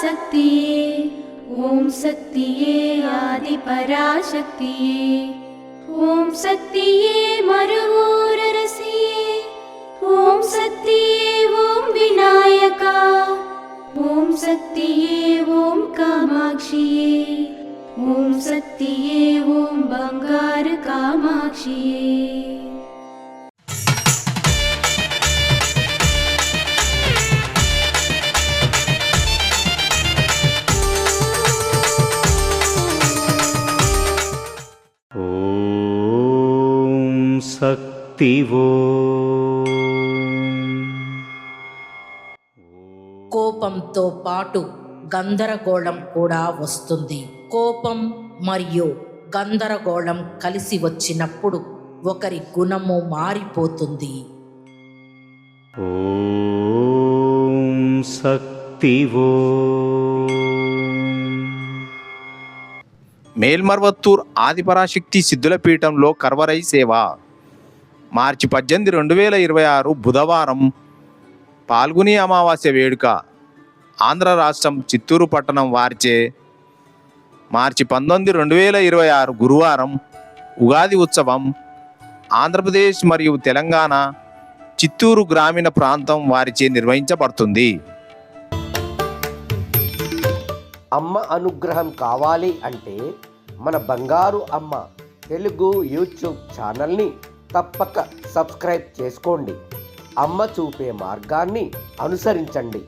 पराशक्तिये ॐ शक्तिये आदिपराशक्तिये ॐ शक्तिये मरुवोररसिये ॐ शक्तिये ॐ विनायका ॐ शक्तिये ॐ कामाक्षिये ॐ शक्तिये ॐ बंगार कामाक्षिये। శక్తివో కోపంతో పాటు గందరగోళం కూడా వస్తుంది. కోపం మరియు గందరగోళం కలిసి వచ్చినప్పుడు ఒకరి గుణము మారిపోతుంది. ఓం శక్తివో. మేల్మర్వత్తూర్ ఆదిపరాశక్తి సిద్ధుల పీఠంలో కర్వరై సేవ. మార్చి 18, 2026 బుధవారం పాల్గొని అమావాస్య వేడుక. ఆంధ్ర రాష్ట్రం చిత్తూరు పట్టణం వారిచే మార్చి 19, 2026 గురువారం ఉగాది ఉత్సవం. ఆంధ్రప్రదేశ్ మరియు తెలంగాణ చిత్తూరు గ్రామీణ ప్రాంతం వారిచే నిర్వహించబడుతుంది. అమ్మ అనుగ్రహం కావాలి అంటే మన బంగారు అమ్మ తెలుగు యూట్యూబ్ ఛానల్ని తప్పక సబ్స్క్రైబ్ చేసుకోండి. అమ్మ చూపే మార్గాన్ని అనుసరించండి.